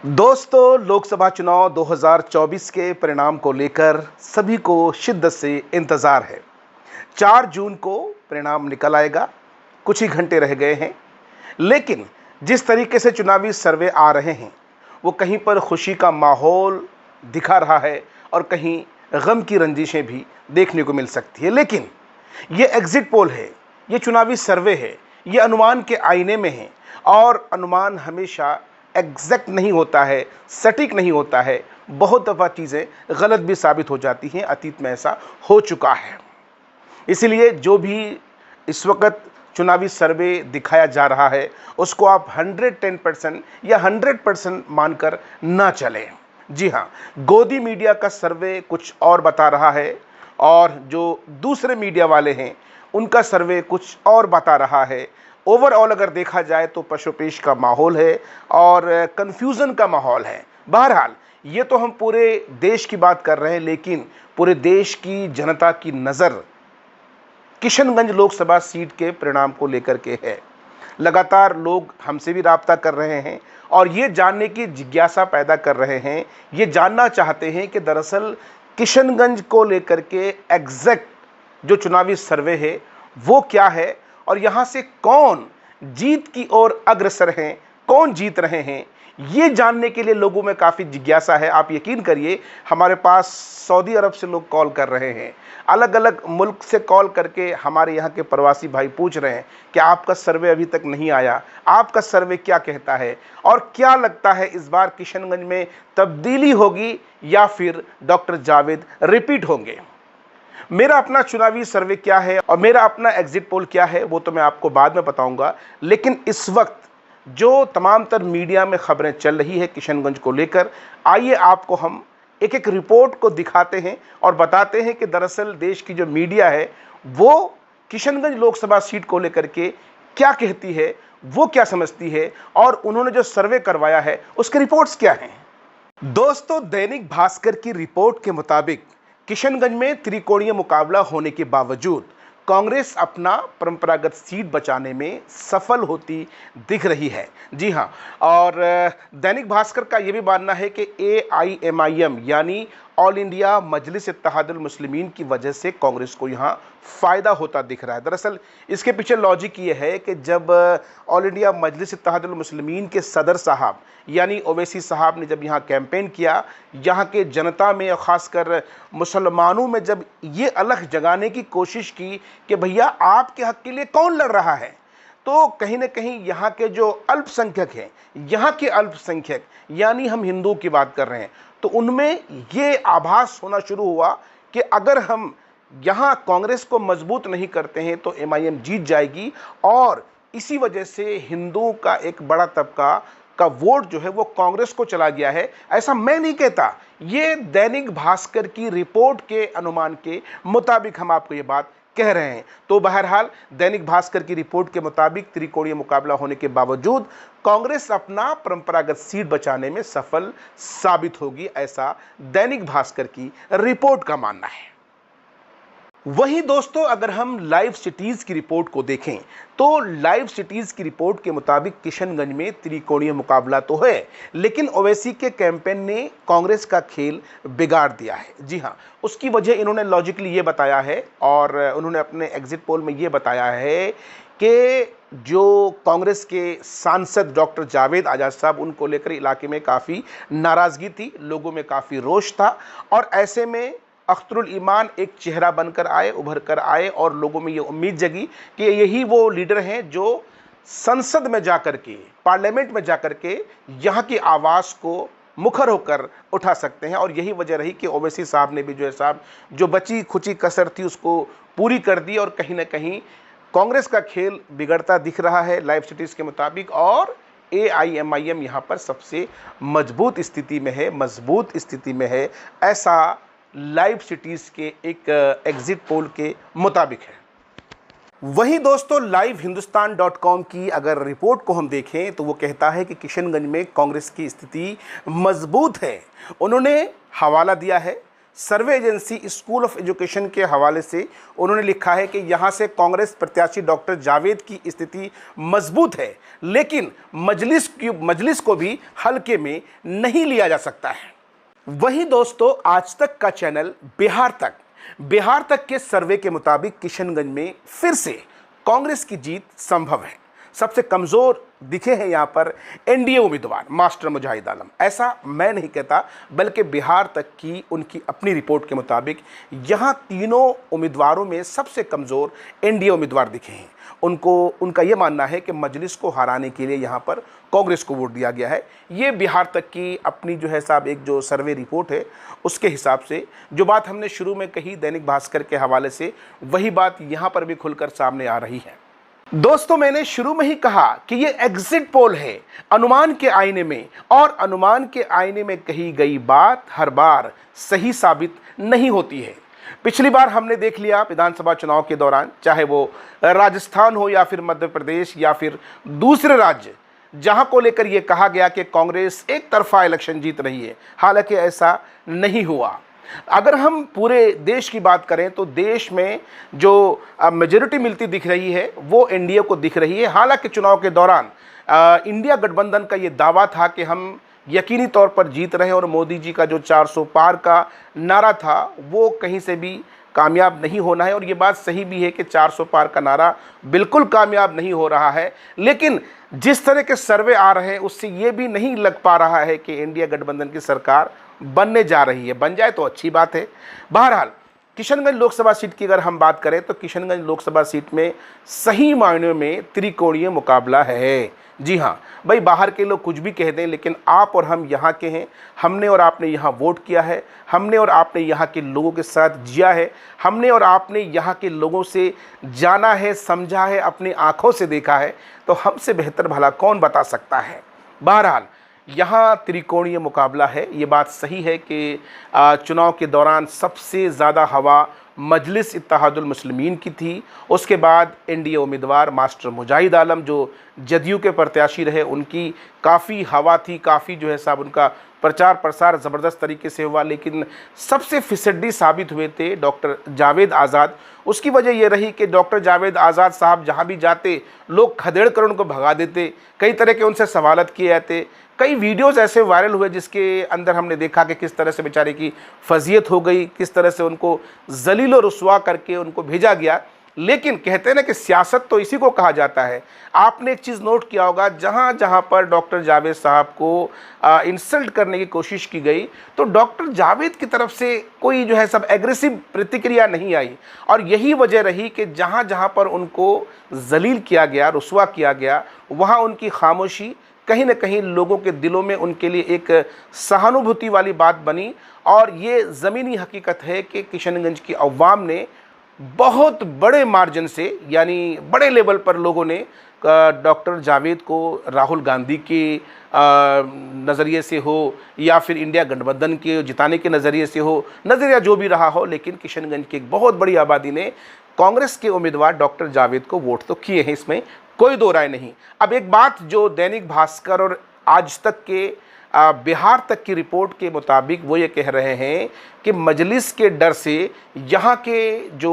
दोस्तों, लोकसभा चुनाव 2024 के परिणाम को लेकर सभी को शिद्दत से इंतज़ार है। 4 जून को परिणाम निकल आएगा। कुछ ही घंटे रह गए हैं, लेकिन जिस तरीके से चुनावी सर्वे आ रहे हैं वो कहीं पर खुशी का माहौल दिखा रहा है और कहीं गम की रंजिशें भी देखने को मिल सकती है। लेकिन ये एग्जिट पोल है, ये चुनावी सर्वे है, ये अनुमान के आईने में है और अनुमान हमेशा एग्जैक्ट नहीं होता है, सटीक नहीं होता है। बहुत दफ़ा चीज़ें गलत भी साबित हो जाती हैं। अतीत में ऐसा हो चुका है। इसलिए जो भी इस वक्त चुनावी सर्वे दिखाया जा रहा है उसको आप 110% या 100% मानकर ना चलें। जी हाँ, गोदी मीडिया का सर्वे कुछ और बता रहा है और जो दूसरे मीडिया वाले हैं उनका सर्वे कुछ और बता रहा है। ओवरऑल अगर देखा जाए तो पशोपेश का माहौल है और कन्फ्यूज़न का माहौल है। बहरहाल ये तो हम पूरे देश की बात कर रहे हैं, लेकिन पूरे देश की जनता की नज़र किशनगंज लोकसभा सीट के परिणाम को लेकर के है। लगातार लोग हमसे भी राब्ता कर रहे हैं और ये जानने की जिज्ञासा पैदा कर रहे हैं, ये जानना चाहते हैं कि दरअसल किशनगंज को लेकर के एग्जैक्ट जो चुनावी सर्वे है वो क्या है और यहाँ से कौन जीत की ओर अग्रसर हैं, कौन जीत रहे हैं। ये जानने के लिए लोगों में काफ़ी जिज्ञासा है। आप यकीन करिए, हमारे पास सऊदी अरब से लोग कॉल कर रहे हैं, अलग अलग मुल्क से कॉल करके हमारे यहाँ के प्रवासी भाई पूछ रहे हैं कि आपका सर्वे अभी तक नहीं आया, आपका सर्वे क्या कहता है और क्या लगता है इस बार किशनगंज में तब्दीली होगी या फिर डॉक्टर जावेद रिपीट होंगे। मेरा अपना चुनावी सर्वे क्या है और मेरा अपना एग्जिट पोल क्या है वो तो मैं आपको बाद में बताऊंगा। लेकिन इस वक्त जो तमाम तर मीडिया में खबरें चल रही है किशनगंज को लेकर, आइए आपको हम एक एक रिपोर्ट को दिखाते हैं और बताते हैं कि दरअसल देश की जो मीडिया है वो किशनगंज लोकसभा सीट को लेकर के क्या कहती है, वो क्या समझती है और उन्होंने जो सर्वे करवाया है उसके रिपोर्ट्स क्या हैं। दोस्तों, दैनिक भास्कर की रिपोर्ट के मुताबिक किशनगंज में त्रिकोणीय मुकाबला होने के बावजूद कांग्रेस अपना परंपरागत सीट बचाने में सफल होती दिख रही है। जी हां, और दैनिक भास्कर का यह भी मानना है कि AIMIM यानी ऑल इंडिया मजलिस इत्तेहादुल मुस्लिमीन की वजह से कांग्रेस को यहां फ़ायदा होता दिख रहा है। दरअसल इसके पीछे लॉजिक ये है कि जब ऑल इंडिया मजलिस इत्तेहादुल मुस्लिमीन के सदर साहब यानी ओवैसी साहब ने जब यहाँ कैंपेन किया, यहाँ के जनता में और ख़ासकर मुसलमानों में जब ये अलख जगाने की कोशिश की कि भैया आपके हक़ के लिए कौन लड़ रहा है, तो कहीं ना कहीं यहाँ के जो अल्पसंख्यक हैं, यहाँ के अल्पसंख्यक यानी हम हिंदुओं की बात कर रहे हैं, तो उनमें ये आभास होना शुरू हुआ कि अगर हम यहाँ कांग्रेस को मजबूत नहीं करते हैं तो MIM जीत जाएगी। और इसी वजह से हिंदुओं का एक बड़ा तबका का वोट जो है वो कांग्रेस को चला गया है। ऐसा मैं नहीं कहता, ये दैनिक भास्कर की रिपोर्ट के अनुमान के मुताबिक हम आपको ये बात कह रहे हैं। तो बहरहाल दैनिक भास्कर की रिपोर्ट के मुताबिक त्रिकोणीय मुकाबला होने के बावजूद कांग्रेस अपना परंपरागत सीट बचाने में सफल साबित होगी, ऐसा दैनिक भास्कर की रिपोर्ट का मानना है। वहीं दोस्तों, अगर हम लाइव सिटीज़ की रिपोर्ट को देखें तो लाइव सिटीज़ की रिपोर्ट के मुताबिक किशनगंज में त्रिकोणीय मुकाबला तो है, लेकिन ओवैसी के कैंपेन ने कांग्रेस का खेल बिगाड़ दिया है। जी हां, उसकी वजह इन्होंने लॉजिकली ये बताया है और उन्होंने अपने एग्जिट पोल में ये बताया है कि जो कांग्रेस के सांसद डॉक्टर जावेद आजाद साहब, उनको लेकर इलाके में काफ़ी नाराज़गी थी, लोगों में काफ़ी रोष था और ऐसे में अख्तरुल ईमान एक चेहरा बनकर आए, उभर कर आए और लोगों में ये उम्मीद जगी कि यही वो लीडर हैं जो संसद में जाकर के, पार्लियामेंट में जाकर के यहाँ की आवाज़ को मुखर होकर उठा सकते हैं। और यही वजह रही कि ओवैसी साहब ने भी जो है साहब जो बची खुची कसर थी उसको पूरी कर दी और कहीं ना कहीं कांग्रेस का खेल बिगड़ता दिख रहा है लाइव सिटीज़ के मुताबिक। और AIMIM यहाँ पर सबसे मजबूत स्थिति में है, मजबूत स्थिति में है, ऐसा लाइव सिटीज़ के एक एग्जिट पोल के मुताबिक है। वहीं दोस्तों, लाइव हिंदुस्तान.com की अगर रिपोर्ट को हम देखें तो वो कहता है कि किशनगंज में कांग्रेस की स्थिति मजबूत है। उन्होंने हवाला दिया है सर्वे एजेंसी स्कूल ऑफ एजुकेशन के हवाले से उन्होंने लिखा है कि यहाँ से कांग्रेस प्रत्याशी डॉक्टर जावेद की स्थिति मजबूत है, लेकिन मजलिस को भी हल्के में नहीं लिया जा सकता है। वहीं दोस्तों, आज तक का चैनल बिहार तक के सर्वे के मुताबिक किशनगंज में फिर से कांग्रेस की जीत संभव है। सबसे कमज़ोर दिखे हैं यहाँ पर एनडीए उम्मीदवार मास्टर मुजाहिद आलम। ऐसा मैं नहीं कहता, बल्कि बिहार तक की उनकी अपनी रिपोर्ट के मुताबिक यहाँ तीनों उम्मीदवारों में सबसे कमज़ोर एनडीए उम्मीदवार दिखे हैं। उनका ये मानना है कि मजलिस को हराने के लिए यहाँ पर कांग्रेस को वोट दिया गया है। ये बिहार तक की अपनी जो है साहब एक जो सर्वे रिपोर्ट है उसके हिसाब से जो बात हमने शुरू में कही दैनिक भास्कर के हवाले से, वही बात यहाँ पर भी खुलकर सामने आ रही है। दोस्तों, मैंने शुरू में ही कहा कि ये एग्जिट पोल है अनुमान के आईने में, और अनुमान के आईने में कही गई बात हर बार सही साबित नहीं होती है। पिछली बार हमने देख लिया विधानसभा चुनाव के दौरान, चाहे वो राजस्थान हो या फिर मध्य प्रदेश या फिर दूसरे राज्य, जहां को लेकर यह कहा गया कि कांग्रेस एक तरफा इलेक्शन जीत रही है। हालांकि ऐसा नहीं हुआ। अगर हम पूरे देश की बात करें तो देश में जो मेजॉरिटी मिलती दिख रही है वो एनडीए को दिख रही है। हालांकि चुनाव के दौरान इंडिया गठबंधन का ये दावा था कि हम यकीनी तौर पर जीत रहे हैं, और मोदी जी का जो 400 पार का नारा था वो कहीं से भी कामयाब नहीं होना है। और ये बात सही भी है कि 400 पार का नारा बिल्कुल कामयाब नहीं हो रहा है। लेकिन जिस तरह के सर्वे आ रहे हैं उससे ये भी नहीं लग पा रहा है कि इंडिया गठबंधन की सरकार बनने जा रही है। बन जाए तो अच्छी बात है। बहरहाल, किशनगंज लोकसभा सीट की अगर हम बात करें तो किशनगंज लोकसभा सीट में सही मायनों में त्रिकोणीय मुकाबला है। जी हाँ भाई, बाहर के लोग कुछ भी कह दें, लेकिन आप और हम यहाँ के हैं। हमने और आपने यहाँ वोट किया है, हमने और आपने यहाँ के लोगों के साथ जिया है, हमने और आपने यहाँ के लोगों से जाना है, समझा है, अपनी आँखों से देखा है। तो हमसे बेहतर भला कौन बता सकता है। बहरहाल, यहाँ त्रिकोणीय मुकाबला है। ये बात सही है कि चुनाव के दौरान सबसे ज़्यादा हवा मजलिस इत्तेहादुल मुस्लिमीन की थी। उसके बाद एनडीए उम्मीदवार मास्टर मुजाहिद आलम जो जदयू के प्रत्याशी रहे, उनकी काफ़ी हवा थी, काफ़ी जो है साहब उनका प्रचार प्रसार ज़बरदस्त तरीके से हुआ। लेकिन सबसे फिसड्डी साबित हुए थे डॉक्टर जावेद आज़ाद। उसकी वजह यह रही कि डॉक्टर जावेद आज़ाद साहब जहाँ भी जाते लोग खदेड़ कर उनको भगा देते, कई तरह के उनसे सवालत किए जाते। कई वीडियोज़ ऐसे वायरल हुए जिसके अंदर हमने देखा कि किस तरह से बेचारे की फजीयत हो गई, किस तरह से उनको जलील और रुस्वा करके उनको भेजा गया। लेकिन कहते हैं ना कि सियासत तो इसी को कहा जाता है। आपने एक चीज़ नोट किया होगा, जहाँ जहाँ पर डॉक्टर जावेद साहब को इंसल्ट करने की कोशिश की गई तो डॉक्टर जावेद की तरफ से कोई जो है सब एग्रेसिव प्रतिक्रिया नहीं आई। और यही वजह रही कि जहाँ जहाँ पर उनको जलील किया गया, रुस्वा किया गया, वहाँ उनकी खामोशी कहीं ना कहीं लोगों के दिलों में उनके लिए एक सहानुभूति वाली बात बनी। और ये ज़मीनी हकीकत है कि किशनगंज की अवाम ने बहुत बड़े मार्जिन से, यानी बड़े लेवल पर लोगों ने डॉक्टर जावेद को राहुल गांधी के नज़रिए से हो या फिर इंडिया गठबंधन के जिताने के नज़रिए से हो, नज़रिया जो भी रहा हो, लेकिन किशनगंज की एक बहुत बड़ी आबादी ने कांग्रेस के उम्मीदवार डॉक्टर जावेद को वोट तो किए हैं, इसमें कोई दो राय नहीं। अब एक बात जो दैनिक भास्कर और आज तक के बिहार तक की रिपोर्ट के मुताबिक वो ये कह रहे हैं कि मजलिस के डर से यहाँ के जो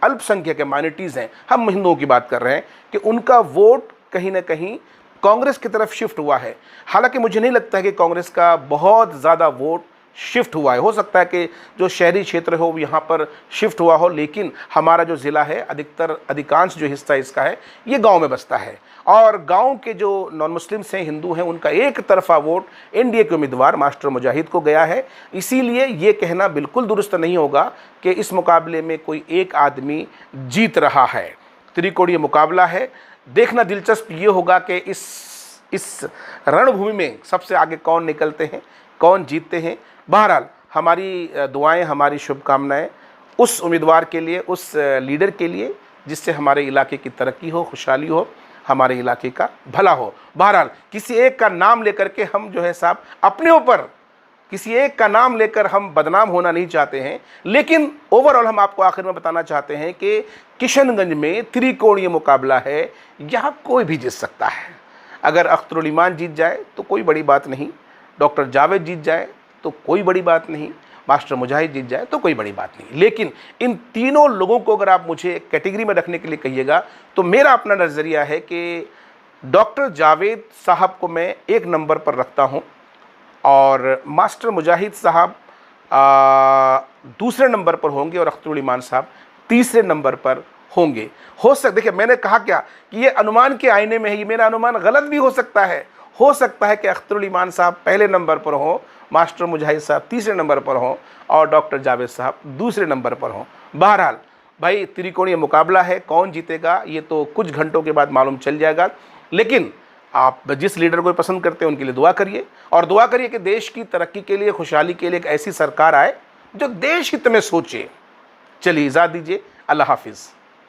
अल्पसंख्यक माइनॉरिटीज़ हैं, हम हिंदुओं की बात कर रहे हैं, कि उनका वोट कहीं ना कहीं कांग्रेस की तरफ शिफ्ट हुआ है। हालांकि मुझे नहीं लगता है कि कांग्रेस का बहुत ज़्यादा वोट शिफ्ट हुआ है। हो सकता है कि जो शहरी क्षेत्र हो यहाँ पर शिफ्ट हुआ हो, लेकिन हमारा जो ज़िला है अधिकांश जो हिस्सा इसका है ये गांव में बसता है। और गांव के जो नॉन मुस्लिम्स हैं, हिंदू हैं, उनका एक तरफा वोट एनडीए के उम्मीदवार मास्टर मुजाहिद को गया है। इसीलिए ये कहना बिल्कुल दुरुस्त नहीं होगा कि इस मुकाबले में कोई एक आदमी जीत रहा है। त्रिकोणीय मुकाबला है। देखना दिलचस्प ये होगा कि इस रणभूमि में सबसे आगे कौन निकलते हैं, कौन जीतते हैं। बहरहाल, हमारी दुआएं, हमारी शुभकामनाएं उस उम्मीदवार के लिए, उस लीडर के लिए जिससे हमारे इलाके की तरक्की हो, खुशहाली हो, हमारे इलाके का भला हो। बहरहाल, किसी एक का नाम लेकर के हम जो है साहब अपने ऊपर किसी एक का नाम लेकर हम बदनाम होना नहीं चाहते हैं। लेकिन ओवरऑल हम आपको आखिर में बताना चाहते हैं कि किशनगंज में त्रिकोणीय मुकाबला है, यहाँ कोई भी जीत सकता है। अगर अख्तरुल ईमान जीत जाए तो कोई बड़ी बात नहीं, डॉक्टर जावेद जीत जाए तो कोई बड़ी बात नहीं, मास्टर मुजाहिद जीत जाए तो कोई बड़ी बात नहीं। लेकिन इन तीनों लोगों को अगर आप मुझे कैटेगरी में रखने के लिए कहिएगा तो मेरा अपना नज़रिया है कि डॉक्टर जावेद साहब को मैं 1 नंबर पर रखता हूं और मास्टर मुजाहिद साहब दूसरे नंबर पर होंगे और अख्तरुल ईमान साहब तीसरे नंबर पर होंगे। हो सकता, देखिए मैंने कहा क्या कि ये अनुमान के आईने में है, ये मेरा अनुमान गलत भी हो सकता है कि अख्तरुल ईमान साहब पहले नंबर पर हों, मास्टर मुजाहिद साहब तीसरे नंबर पर हों और डॉक्टर जावेद साहब दूसरे नंबर पर हों। बहरहाल भाई त्रिकोणीय मुकाबला है, कौन जीतेगा ये तो कुछ घंटों के बाद मालूम चल जाएगा। लेकिन आप जिस लीडर को पसंद करते हैं उनके लिए दुआ करिए और दुआ करिए कि देश की तरक्की के लिए, खुशहाली के लिए एक ऐसी सरकार आए जो देश हित में सोचे। चलिए इजाज़त दीजिए, अल्लाह हाफिज़।